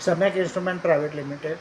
सम्यक instrument private limited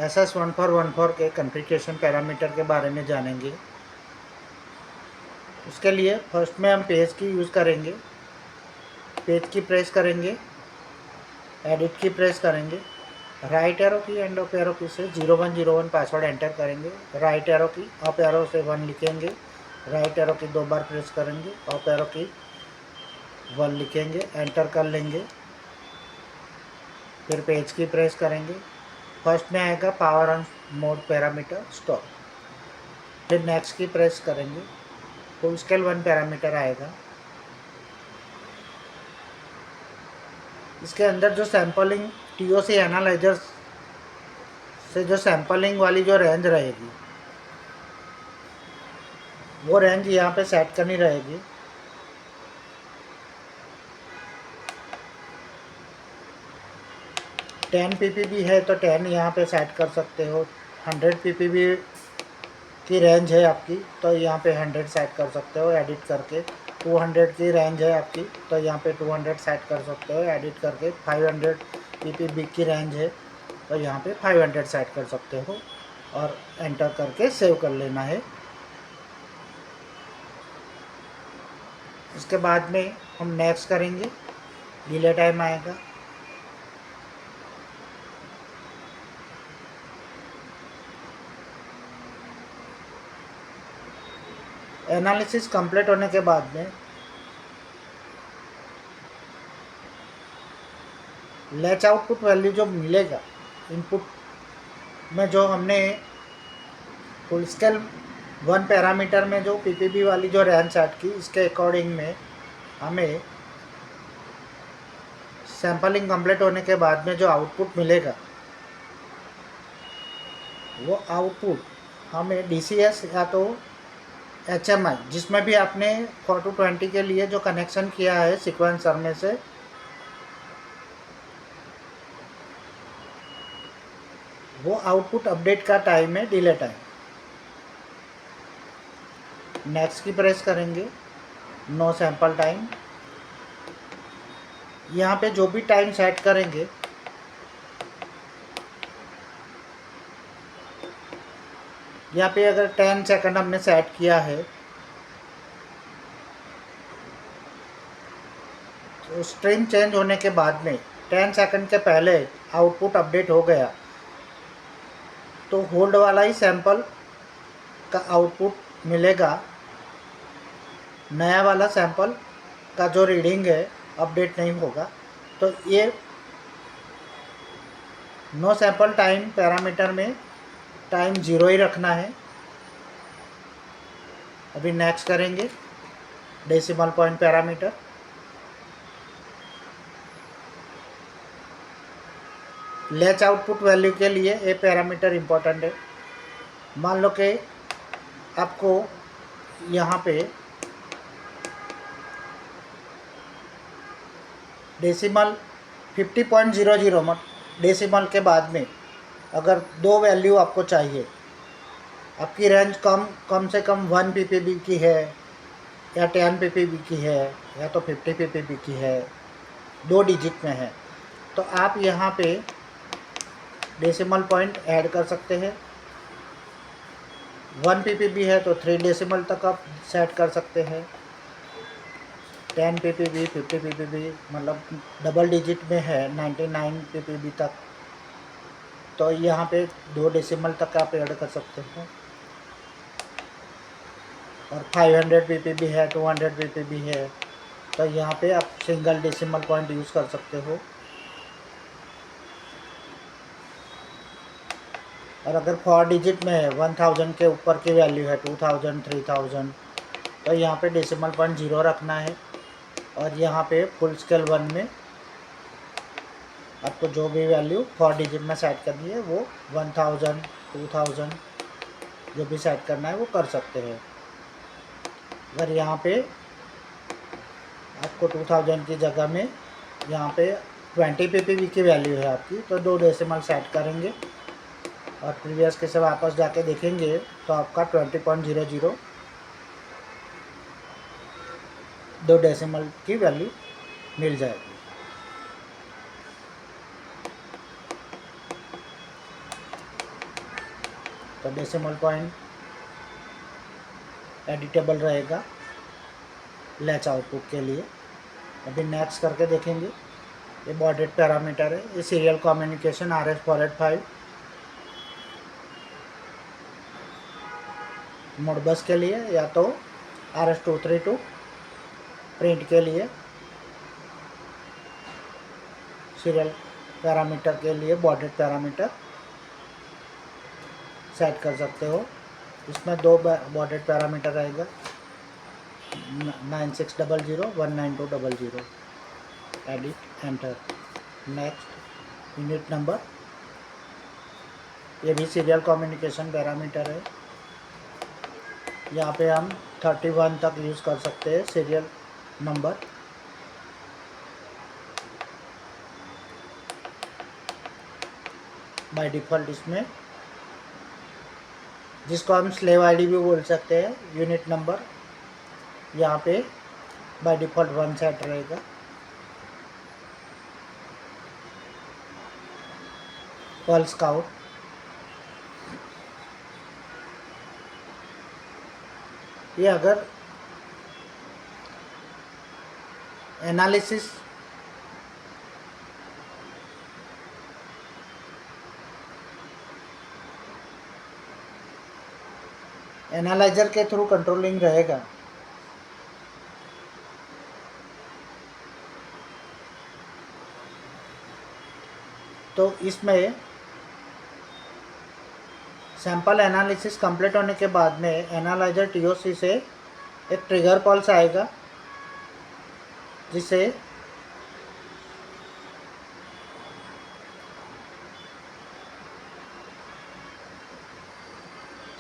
SS1414 के configuration parameter के बारे में जानेंगे। उसके लिए फर्स्ट में हम पेज की यूज़ करेंगे। पेज की प्रेस करेंगे, एडिट की प्रेस करेंगे, राइट एरो की एंड अप एरो की से 0101 पासवर्ड एंटर करेंगे। राइट एरो की अप एरो से 1 लिखेंगे, राइट एरो की 2 बार प्रेस करेंगे, अप एरो की 1 लिखेंगे, एंटर कर लेंगे। फिर पेज की प्रेस करेंगे, फर्स्ट में आएगा power on mode parameter stop. फिर नेक्स्ट की प्रेस करेंगे, फुल स्केल 1 पैरामीटर आएगा। इसके अंदर जो सैम्पलिंग TOC एनालाइजर से जो सैम्पलिंग वाली जो रेंज रहेगी वो रेंज यहाँ पे सेट करनी रहेगी। टेन PPB है तो 10 यहाँ पे सेट कर सकते हो। 100 PPB की रेंज है आपकी तो यहाँ पे 100 सेट कर सकते हो एडिट करके। 200 की रेंज है आपकी तो यहाँ पे 200 सेट कर सकते हो एडिट करके। 500 PPB की रेंज है तो यहाँ पे 500 सेट कर सकते हो और एंटर करके सेव कर लेना है। इसके बाद में हम नेक्स्ट करेंगे, डिले टाइम आएगा। एनालिसिस कंप्लीट होने के बाद में लैच आउटपुट वैल्यू जो मिलेगा इनपुट में, जो हमने फुल स्केल 1 पैरामीटर में जो PPB वाली जो रेंज सेट की, इसके अकॉर्डिंग में हमें सैम्पलिंग कंप्लीट होने के बाद में जो आउटपुट मिलेगा वो आउटपुट हमें DCS या तो HMI, जिसमें भी आपने 420 के लिए जो कनेक्शन किया है सीक्वेंसर में से, वो आउटपुट अपडेट का टाइम है डिले टाइम। नेक्स्ट की प्रेस करेंगे, नो सैंपल टाइम। यहाँ पे जो भी टाइम सेट करेंगे यहाँ पे अगर 10 सेकंड हमने सेट किया है तो स्ट्रीम चेंज होने के बाद में 10 सेकंड के पहले आउटपुट अपडेट हो गया तो होल्ड वाला ही सैंपल का आउटपुट मिलेगा। नया वाला सैंपल का जो रीडिंग है अपडेट नहीं होगा। तो ये नो सैंपल टाइम पैरामीटर में टाइम 0 ही रखना है। अभी नेक्स्ट करेंगे, decimal point parameter. Latch output value के लिए ये पैरामीटर इम्पोर्टेंट है। मान लो कि आपको यहाँ पे डेसिमल 50.00 डेसिमल के बाद में अगर 2 वैल्यू आपको चाहिए, आपकी रेंज कम से कम 1 PPB की है या 10 PPB की है या तो 50 PPB की है, 2 डिजिट में है, तो आप यहाँ पे डेसिमल पॉइंट ऐड कर सकते हैं। 1 PPB है तो 3 डेसिमल तक आप सेट कर सकते हैं। 10 PPB 50 PPB मतलब डबल डिजिट में है 99 PPB तक, तो यहाँ पे 2 डेसिमल तक आप ऐड कर सकते हैं। और 500 PPB है, 200 PPB है तो यहाँ पे आप सिंगल डेसिमल पॉइंट यूज़ कर सकते हो। और अगर 4 डिजिट में है, 1000 के ऊपर की वैल्यू है, 2000 3000, तो यहाँ पे डेसिमल पॉइंट 0 रखना है। और यहाँ पे फुल स्केल 1 में आपको जो भी वैल्यू 4 डिजिट में सेट करनी है वो 1000 2000 जो भी सेट करना है वो कर सकते हैं। अगर यहाँ पे आपको 2000 की जगह में यहाँ पे 20 PPB की वैल्यू है आपकी, तो 2 डेसिमल सेट करेंगे और प्रीवियस के से वापस जाके देखेंगे तो आपका 20.00 2 डेसिमल की वैल्यू मिल जाएगी। तो डेसिमल पॉइंट एडिटेबल रहेगा लैच आउटपुट के लिए। अभी नेक्स्ट करके देखेंगे। ये बॉड रेट पैरामीटर है, ये सीरियल कम्युनिकेशन RS485 मोडबस के लिए या तो RS232 प्रिंट के लिए सीरियल पैरामीटर के लिए बॉड रेट पैरामीटर सेट कर सकते हो। इसमें दो बॉड रेट पैरामीटर रहेगा 9600 19200। Edit enter. Next unit number, ये भी सीरियल कम्युनिकेशन पैरामीटर है। यहाँ पे हम 31 तक यूज़ कर सकते हैं सीरियल नंबर। बाय डिफ़ॉल्ट इसमें, जिसको हम स्लेव आईडी भी बोल सकते हैं, यूनिट नंबर यहाँ पे बाय डिफ़ॉल्ट 1 सेट रहेगा। पल्स काउंट, ये अगर एनालिसिस एनालाइजर के थ्रू कंट्रोलिंग रहेगा तो इसमें सैंपल एनालिसिस कंप्लीट होने के बाद में एनालाइजर TOC से एक ट्रिगर पल्स आएगा जिसे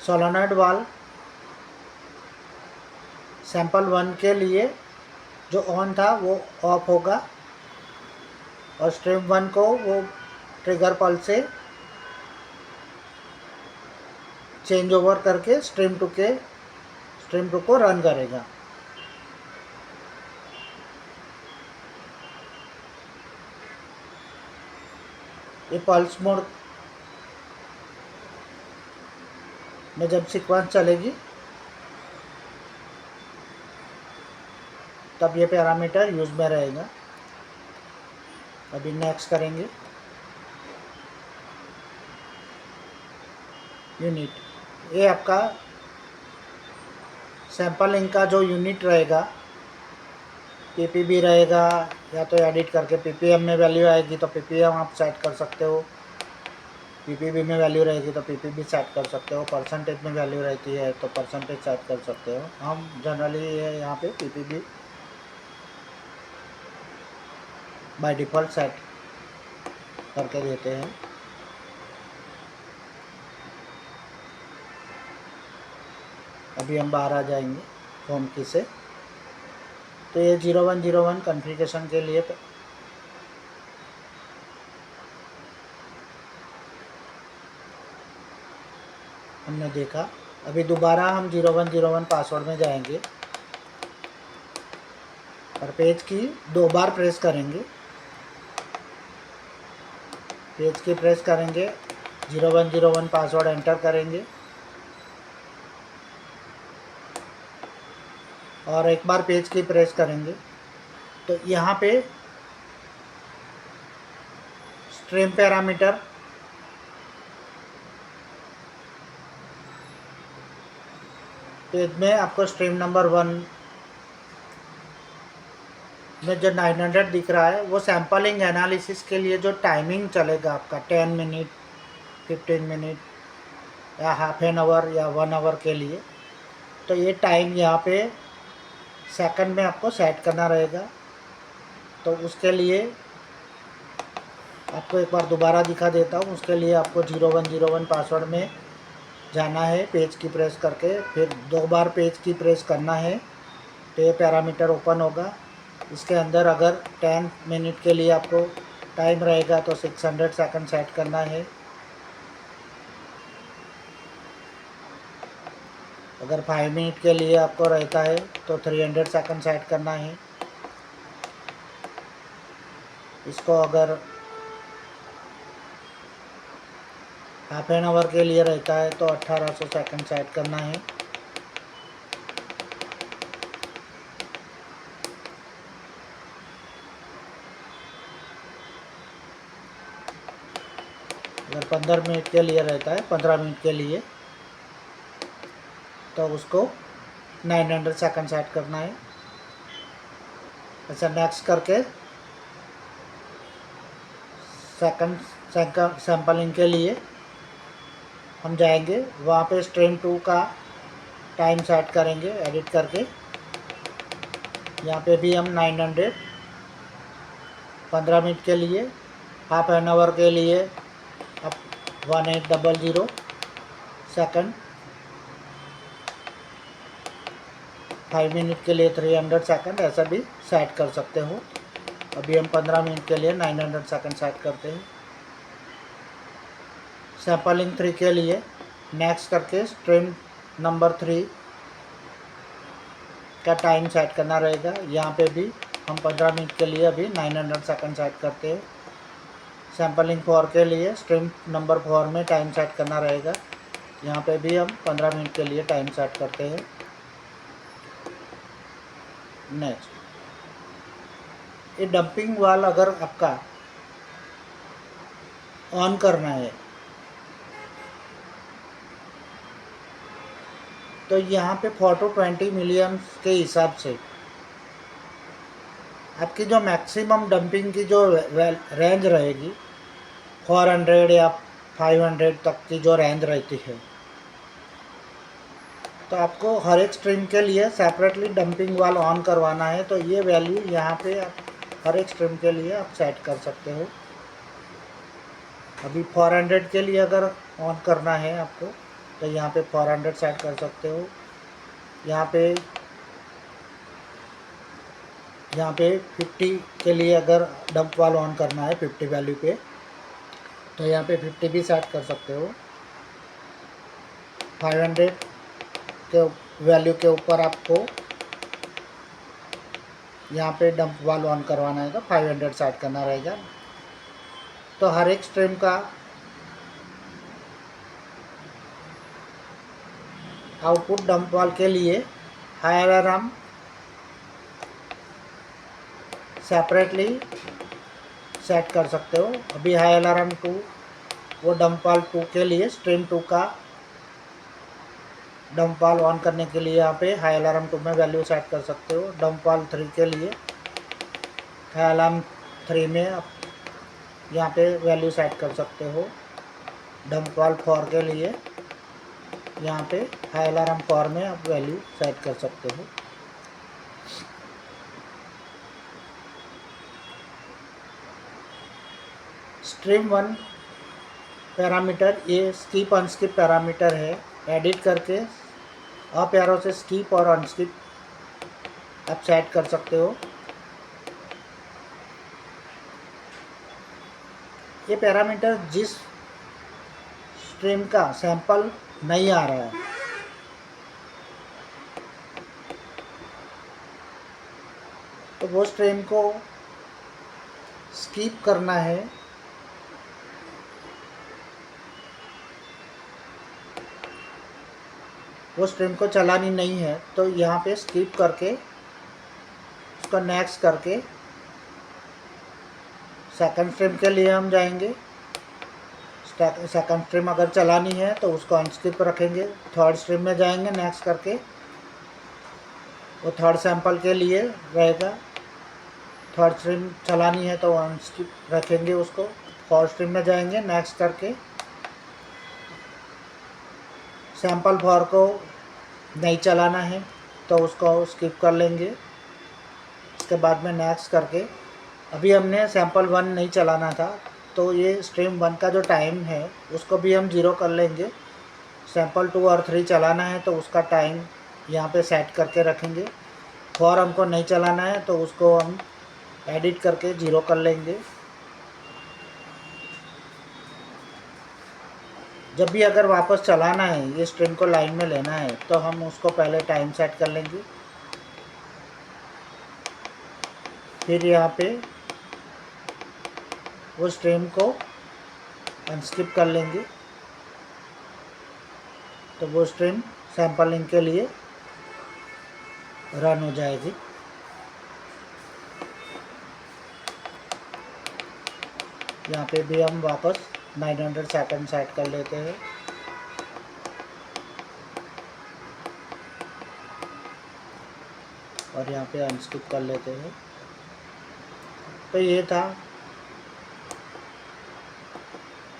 सोलेनॉइड वाल्व सैंपल 1 के लिए जो ऑन था वो ऑफ होगा और स्ट्रीम 1 को वो ट्रिगर पल्स से चेंज ओवर करके स्ट्रीम 2 को रन करेगा। ये पल्स मोड में जब सीक्वेंस चलेगी तब ये पैरामीटर यूज में रहेगा। अभी नेक्स्ट करेंगे यूनिट। ये आपका सैंपलिंग का जो यूनिट रहेगा PPB रहेगा, या तो एडिट करके PPM में वैल्यू आएगी तो PPM आप सेट कर सकते हो, PPB में वैल्यू रहेगी तो PPB सेट कर सकते हो, परसेंटेज में वैल्यू रहती है तो परसेंटेज सेट कर सकते हो। हम जनरली यहाँ पे PPB बाय डिफ़ॉल्ट सेट करके देते हैं। अभी हम बाहर आ जाएंगे होम की से। तो ये 0101 कॉन्फ़िगरेशन के लिए हमने देखा। अभी दोबारा हम 0101 पासवर्ड में जाएंगे और पेज की 2 बार प्रेस करेंगे। पेज की प्रेस करेंगे, 0101 पासवर्ड एंटर करेंगे और एक बार पेज की प्रेस करेंगे तो यहाँ पे स्ट्रीम पैरामीटर पेज में आपको स्ट्रीम नंबर 1 में जो 900 दिख रहा है वो सैंपलिंग एनालिसिस के लिए जो टाइमिंग चलेगा आपका 10 मिनट, 15 मिनट या हाफ एन आवर या 1 आवर के लिए, तो ये टाइम यहाँ पे सेकंड में आपको सेट करना रहेगा। तो उसके लिए आपको एक बार दोबारा दिखा देता हूँ। उसके लिए आपको 0101 पासवर्ड में जाना है, पेज की प्रेस करके, फिर 2 बार पेज की प्रेस करना है तो ये पैरामीटर ओपन होगा। इसके अंदर अगर 10 मिनट के लिए आपको टाइम रहेगा तो 600 सेकंड सेट करना है। अगर 5 मिनट के लिए आपको रहता है तो 300 सेकंड सेट करना है। इसको अगर हाफ एन आवर के लिए रहता है तो 1800 सेकंड सेट करना है। अगर 15 मिनट के लिए रहता है, 15 मिनट के लिए, तो उसको 900 सेकंड सेट करना है। ऐसा नेक्स्ट करके सेकंड सैम्पलिंग के लिए हम जाएंगे, वहाँ पे स्ट्रीम 2 का टाइम सेट करेंगे एडिट करके। यहाँ पे भी हम 900 15 मिनट के लिए, हाफ एन आवर के लिए अब 1800 सेकंड, 5 मिनट के लिए 300 सेकंड, ऐसा भी सेट कर सकते हो। अभी हम 15 मिनट के लिए 900 सेकंड सेट करते हैं। सैम्पलिंग 3 के लिए नेक्स्ट करके स्ट्रीम नंबर 3 का टाइम सेट करना रहेगा। यहाँ पे भी हम 15 मिनट के लिए अभी 900 सेकंड सेट करते हैं। सैम्पलिंग 4 के लिए स्ट्रीम नंबर 4 में टाइम सेट करना रहेगा। यहाँ पे भी हम 15 मिनट के लिए टाइम सेट करते हैं। नेक्स्ट, ये डंपिंग वाल अगर आपका ऑन करना है तो यहाँ पे 420 मिलियन के हिसाब से आपकी जो मैक्सिमम डंपिंग की जो रेंज रहेगी 400 या 500 तक की जो रेंज रहती है, तो आपको हर एक स्ट्रीम के लिए सेपरेटली डंपिंग वाल ऑन करवाना है। तो ये वैल्यू यहाँ पे आप हर एक स्ट्रीम के लिए आप सेट कर सकते हो। अभी 400 के लिए अगर ऑन करना है आपको तो यहाँ पे 400 सेट कर सकते हो। यहाँ पे 50 के लिए अगर डंप वाल ऑन करना है 50 वैल्यू पे, तो यहाँ पे 50 भी सेट कर सकते हो। 500 के वैल्यू के ऊपर आपको यहाँ पे डंप वाल ऑन करवाना है तो 500 सेट करना रहेगा। तो हर एक स्ट्रीम का आउटपुट डंप वाल के लिए हाई अलार्म सेपरेटली सेट कर सकते हो। अभी हाई अलार्म 2 वो डंप वाल 2 के लिए स्ट्रीम 2 का डंप वाल ऑन करने के लिए यहाँ पे हाई अलार्म 2 में वैल्यू सेट कर सकते हो। डंप वाल 3 के लिए हाई अलार्म 3 में आप यहाँ पे वैल्यू सेट कर सकते हो। डंप वाल 4 के लिए यहाँ पे हाई अलार्म 4 में आप वैल्यू सेट कर सकते हो। स्ट्रीम 1 पैरामीटर ये स्किप अनस्किप पैरामीटर है। एडिट करके अप एरो से स्किप और अनस्किप आप सेट कर सकते हो। ये पैरामीटर जिस स्ट्रीम का सैंपल नहीं आ रहा है तो वो स्ट्रीम को स्किप करना है। वो स्ट्रीम को चलानी नहीं है तो यहाँ पे स्किप करके उसका नेक्स्ट करके सेकंड स्ट्रीम के लिए हम जाएंगे। सेकंड स्ट्रीम अगर चलानी है तो उसको अनस्किप रखेंगे। थर्ड स्ट्रीम में जाएंगे नेक्स्ट करके, वो थर्ड सैंपल के लिए रहेगा। थर्ड स्ट्रीम चलानी है तो अनस्किप रखेंगे उसको। फोर्थ स्ट्रीम में जाएंगे नेक्स्ट करके, सैंपल 4 को नहीं चलाना है तो उसको स्किप कर लेंगे। इसके बाद में नेक्स्ट करके अभी हमने सैंपल 1 नहीं चलाना था तो ये स्ट्रीम 1 का जो टाइम है उसको भी हम 0 कर लेंगे। सैंपल 2 और 3 चलाना है तो उसका टाइम यहाँ पे सेट करके रखेंगे। 4 हमको नहीं चलाना है तो उसको हम एडिट करके 0 कर लेंगे। जब भी अगर वापस चलाना है, ये स्ट्रीम को लाइन में लेना है, तो हम उसको पहले टाइम सेट कर लेंगे। फिर यहाँ पे वो स्ट्रीम को अनस्किप कर लेंगे। तो वो स्ट्रीम सैम्पलिंग के लिए रन हो जाएगी। यहाँ पे भी हम वापस 900 सेकंड सेट कर लेते हैं। और यहाँ पे अनस्किप कर लेते हैं। तो ये था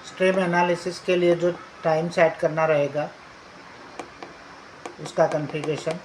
स्ट्रीम एनालिसिस के लिए जो टाइम सेट करना रहेगा उसका कॉन्फ़िगरेशन।